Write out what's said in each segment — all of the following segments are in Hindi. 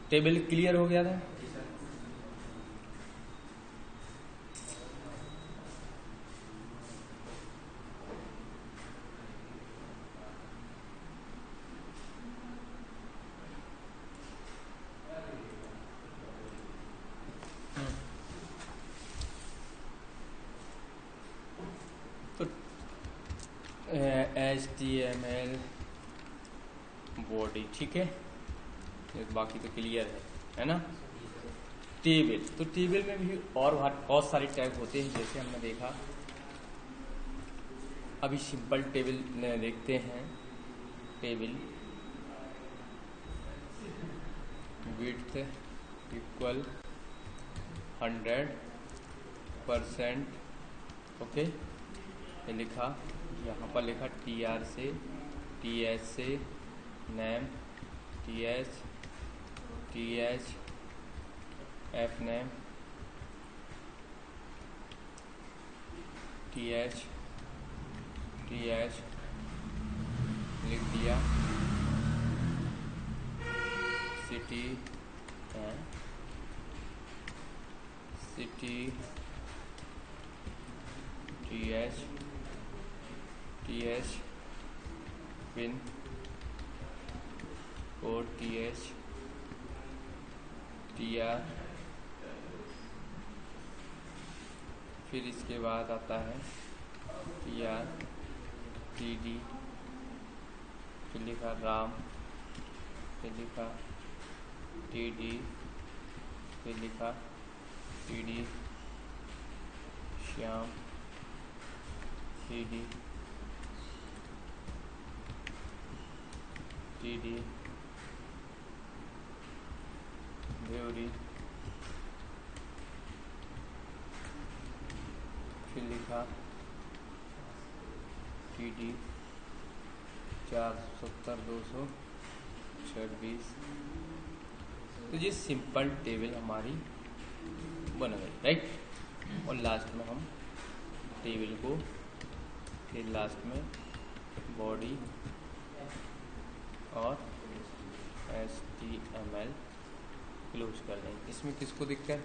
टेबल क्लियर हो गया था। तो HTML बॉडी, ठीक है, बाकी तो क्लियर है ना। टेबल, तो टेबल में भी और बहुत सारे टैग होते हैं, जैसे हमने देखा। अभी सिंपल टेबल देखते हैं। टेबल विड्थ इक्वल 100%, ओके, ये लिखा, यहाँ पर लिखा TR से TH से name TH F name TH लिख दिया, city TH pin code TR, फिर इसके बाद आता है TD, फिर लिखा राम, फिर लिखा TD, फिर लिखा TD श्याम, TD भेवरी, फिर लिखा TD 470-226। तो ये सिंपल टेबल हमारी बन गई, राइट। और लास्ट में हम टेबल को फिर लास्ट में बॉडी और HTML क्लोज कर देंगे। इसमें किसको दिक्कत है?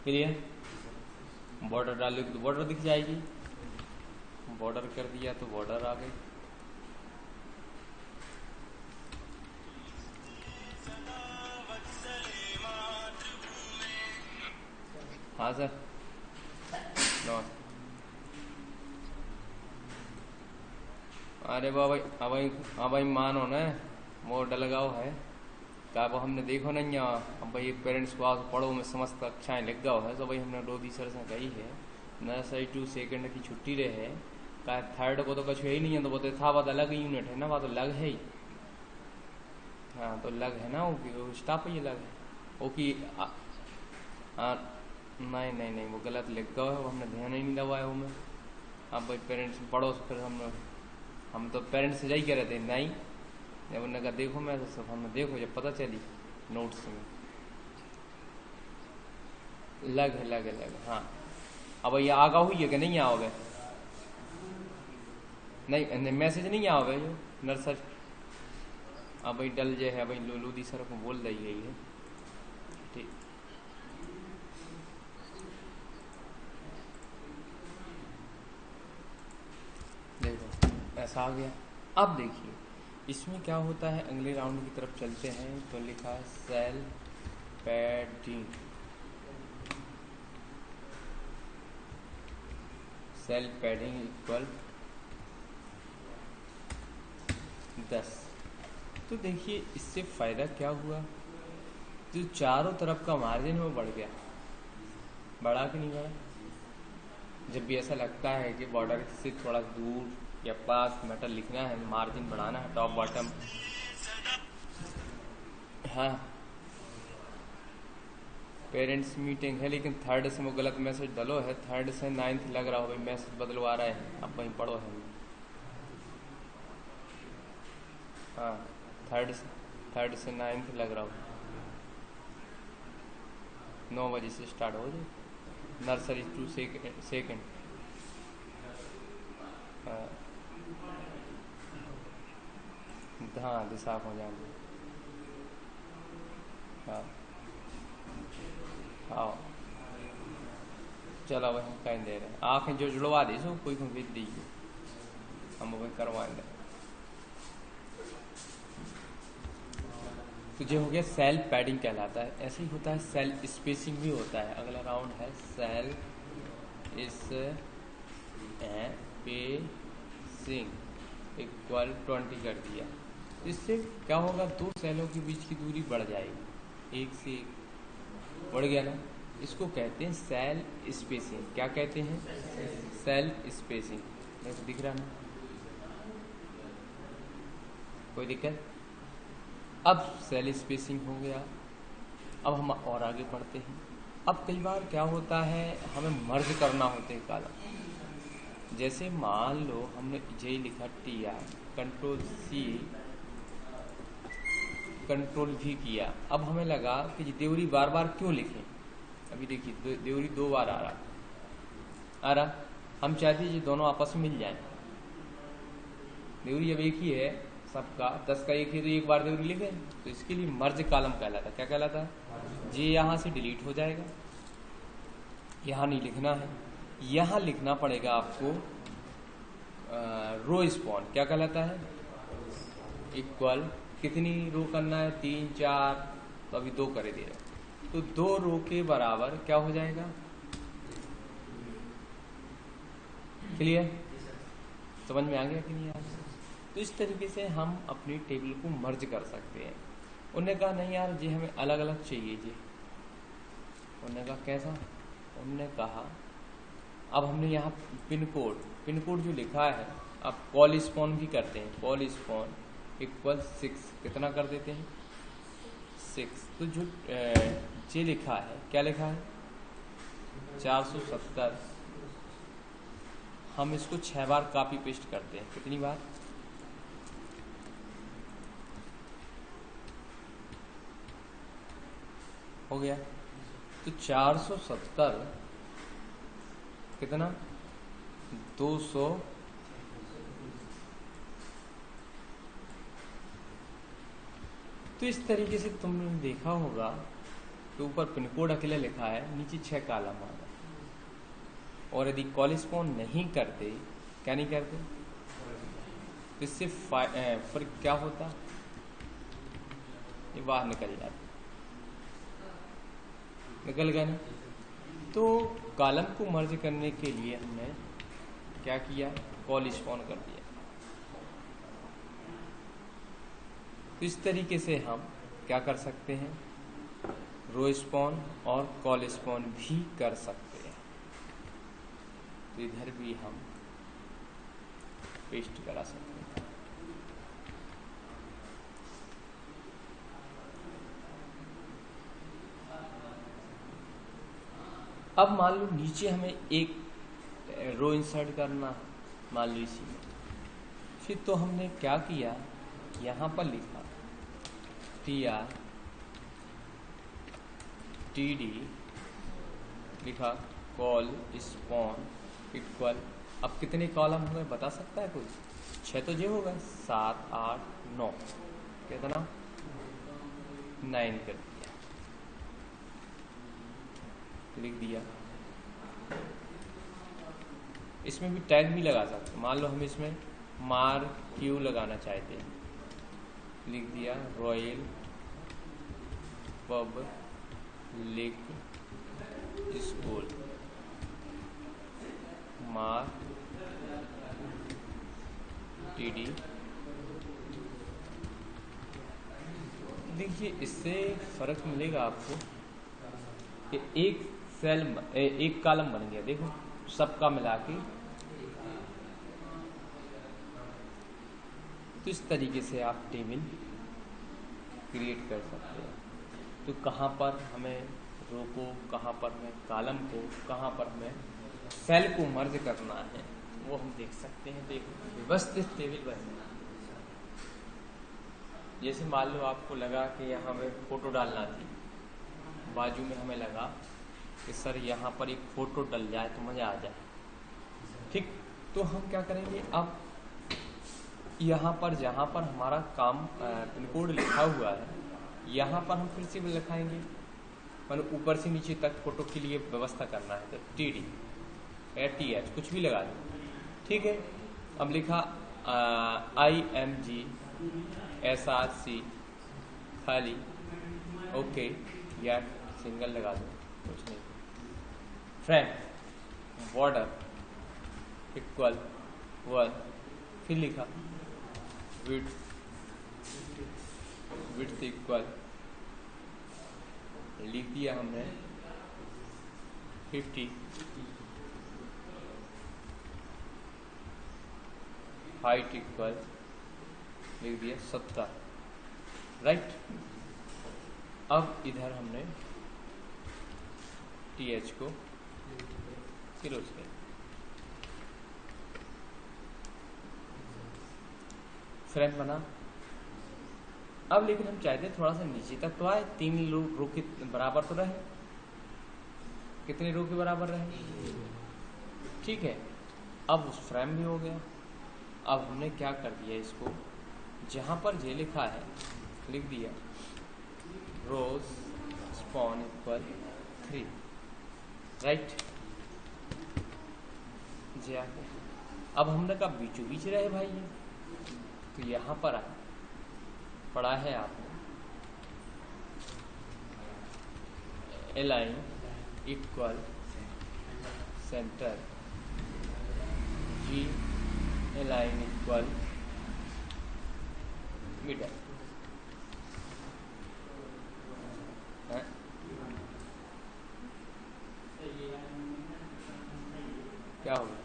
क्लियर? बॉर्डर डालोगे तो बॉर्डर दिख जाएगी, बॉर्डर कर दिया तो बॉर्डर आ गई। हाँ सर, नो, अरे हाँ भाई मानो न वो डलगाव है का, वो हमने देखो नहीं यहाँ। अब भाई पेरेंट्स को आज पढ़ो में समस्त कक्षाएं लग गया है, तो भाई हमने डोदी सर से कही है नर्सरी 2 सेकंड की छुट्टी रहे का, थर्ड को तो कुछ है ही नहीं है, तो वो तो था बात अलग यूनिट है ना, बात तो लग है ही। हाँ तो लग है ना, वो स्टाफ ही लग है वो की नहीं वो गलत लिख गया है, वो हमने ध्यान ही नहीं दबाया वो में। अब भाई पेरेंट्स पढ़ो, फिर हम तो पेरेंट्स से जाई कह रहे थे नहीं, जब उन्होंने कहा देखो मैं तो हमने देखो जब पता चली नोट्स में लग है। हाँ अब ये आगा हुई है कि नहीं आओगे? नहीं मैसेज नहीं आओगे जो नर्सरी। अब भाई डल जे है भाई, लोधी सर को बोल दी गई है, ठीक। देखो ऐसा आ गया। अब देखिए इसमें क्या होता है, अगले राउंड की तरफ चलते हैं। तो लिखा है सेल पैडिंग इक्वल 10। तो देखिए इससे फायदा क्या हुआ, जो चारों तरफ का मार्जिन वो बढ़ गया, बढ़ा कि नहीं बढ़ा? जब भी ऐसा लगता है कि बॉर्डर से थोड़ा दूर या पास मेटल लिखना है, मार्जिन बढ़ाना है, टॉप बॉटम, हाँ पेरेंट्स मीटिंग है, लेकिन थर्ड से वो गलत मैसेज डलो है, थर्ड से 9th लग रहा हो भाई, मैसेज बदलवा रहा है, अब वहीं पढ़ो है। हाँ, थर्ड से 9th लग रहा हो, 9 बजे से स्टार्ट हो जाए, नर्सरी टू सेकेंड। हाँ, दिशा हो जाएंगे। हाँ हाँ, चलो भाई हम कहीं दे रहे हैं, आँखें जो जुड़वा दी सो कोई को भेज दीजिए, हम वही करवाएंगे। तो जो हो गया सेल पैडिंग कहलाता है। ऐसे ही होता है सेल स्पेसिंग भी होता है। अगला राउंड है सेल स्पेसिंग इक्वल 20 कर दिया। इससे क्या होगा, दो सेलों के बीच की दूरी बढ़ जाएगी, एक से एक बढ़ गया ना। इसको कहते हैं सेल स्पेसिंग। क्या कहते हैं? Cell spacing. दिख रहा ना, कोई दिक्कत? अब सेल स्पेसिंग हो गया। अब हम और आगे बढ़ते हैं। अब कई बार क्या होता है, हमें मर्ज करना होता है कॉलम। जैसे मान लो हमने जे लिखा TR, control C control V किया। अब हमें लगा कि देवरी बार बार क्यों लिखें। अभी देखिए देवरी 2 बार आ रहा, हम चाहते हैं ये दोनों आपस में मिल जाएं। देवरी अब एक ही है सबका, 10 का एक है तो एक बार देवरी लिखे, तो इसके लिए मर्ज कॉलम कहलाता है। क्या कहलाता है? ये यहाँ से डिलीट हो जाएगा, यहाँ नहीं लिखना है, यहाँ लिखना पड़ेगा आपको रो स्पॉन। क्या कहलाता है? इक्वल कितनी रो करना है? 3 4, तो अभी 2 करे दे रहे, तो 2 रो के बराबर क्या हो जाएगा? क्लियर? समझ में आ गया कि नहीं आ गया? तो इस तरीके से हम अपनी टेबल को मर्ज कर सकते हैं। उन्होंने कहा नहीं यार जी हमें अलग अलग चाहिए जी। उन्होंने कहा कैसा? उन्होंने कहा अब हमने यहाँ पिन कोड जो लिखा है, अब कॉल स्पॉन भी करते हैं। कॉल स्पॉन इक्वल 6 कितना कर देते हैं? 6। तो जो जे लिखा है, क्या लिखा है? 470। हम इसको 6 बार कॉपी पेस्ट करते हैं। कितनी बार? हो गया। तो 470 कितना? 200। तो इस तरीके से तुमने देखा होगा कि ऊपर पिन कोड अकेला लिखा है, नीचे 6 कॉलम आ गए। और यदि कॉल स्पॉन नहीं करते, क्या नहीं करते, तो इससे फिर क्या होता? ये बाहर निकल जाता, निकल गया ना। तो कॉलम को मर्ज करने के लिए हमने क्या किया? कॉल स्पॉन कर दिया। तो इस तरीके से हम क्या कर सकते हैं? रो स्पॉन और कॉल स्पॉन भी कर सकते हैं। तो इधर भी हम पेस्ट करा सकते हैं। अब मान लो नीचे हमें एक रो इंसर्ट करना, मान लो इसी में, फिर तो हमने क्या किया, यहाँ पर लिखा TR TD, लिखा कॉल स्पॉन इक्वल। अब कितने कॉलम हो गए बता सकता है कोई? 6 तो जो हो गए, 7 8 9, कितना? 9 कर दिया, लिख दिया। इसमें भी टैग भी लगा सकते हैं। मान लो हम इसमें मार्क्यू लगाना चाहते हैं, लिख दिया रॉयल पब्लिक स्कूल मार TD। देखिए इससे फर्क मिलेगा आपको कि एक कॉलम बन गया। देखो सबका मिला के। तो इस तरीके से आप टेबल क्रिएट कर सकते हैं। तो कहाँ पर हमें रो को, कहाँ पर हमें कॉलम को, कहाँ पर हमें सेल को मर्ज करना है, वो हम देख सकते हैं। तो एक व्यवस्थित टेबल बनेगा। जैसे मान लो आपको लगा कि यहाँ पे फ़ोटो डालना थी, बाजू में हमें लगा कि सर यहाँ पर एक फ़ोटो डल जाए तो मज़ा आ जाए, ठीक। तो हम क्या करेंगे, अब यहाँ पर जहाँ पर हमारा काम पिन कोड लिखा हुआ है, यहाँ पर हम फिर से लिखाएंगे, मतलब ऊपर से नीचे तक फ़ोटो के लिए व्यवस्था करना है तो TD या TH कुछ भी लगा दें, ठीक है। अब लिखा IMG SRC खाली, ओके, या सिंगल लगा दो, कुछ नहीं। फ्रेम बॉर्डर इक्वल 1, फिर लिखा विड्थ इक्वल, लिख दिया हमने 50, हाइट इक्वल लिख दिया 70, राइट। अब इधर हमने TH को क्लोज किया, फ्रेम बना। अब लेकिन हम चाहते हैं थोड़ा सा नीचे तक तो आए, 3 रो के बराबर तो रहे, कितने रो के बराबर रहे, ठीक है। अब उस फ्रेम भी हो गया। अब हमने क्या कर दिया, इसको जहाँ पर जे लिखा है लिख दिया रोज स्पॉन इक्वल 3, राइट। जे अब हमने कहा बीचों बीच रहे भाई ये, तो यहाँ पर आ पढ़ा है आपने align equal centre, G align equal middle, क्या होगा,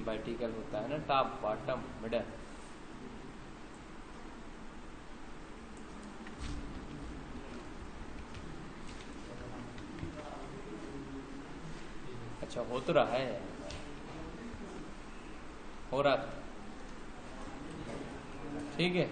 वर्टिकल होता है ना, टॉप बॉटम मिडल। अच्छा हो तो रहा है, हो रहा था, ठीक है।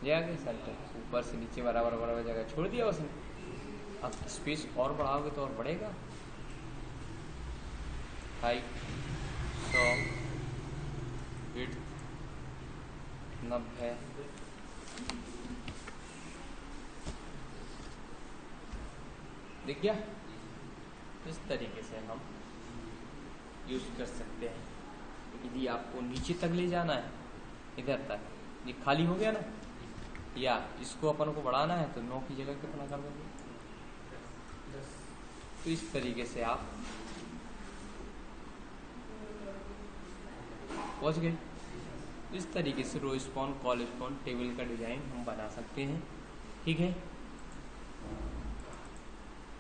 ये आगे सेंटर ऊपर से नीचे बराबर बराबर जगह छोड़ दिया उसने। अब स्पेस और बढ़ाओगे तो और बढ़ेगा। हाइट 100, विड्थ 90, दिख गया। इस तरीके से हम यूज कर सकते हैं। यदि आपको नीचे तक ले जाना है, इधर तक, ये खाली हो गया ना, या इसको अपन को बढ़ाना है तो 9 की जगह कितना कर दोगे, तो इस तरीके से आप पहुंच गए। इस तरीके से रो स्पॉन, कॉल स्पॉन टेबल का डिजाइन हम बना सकते हैं, ठीक है।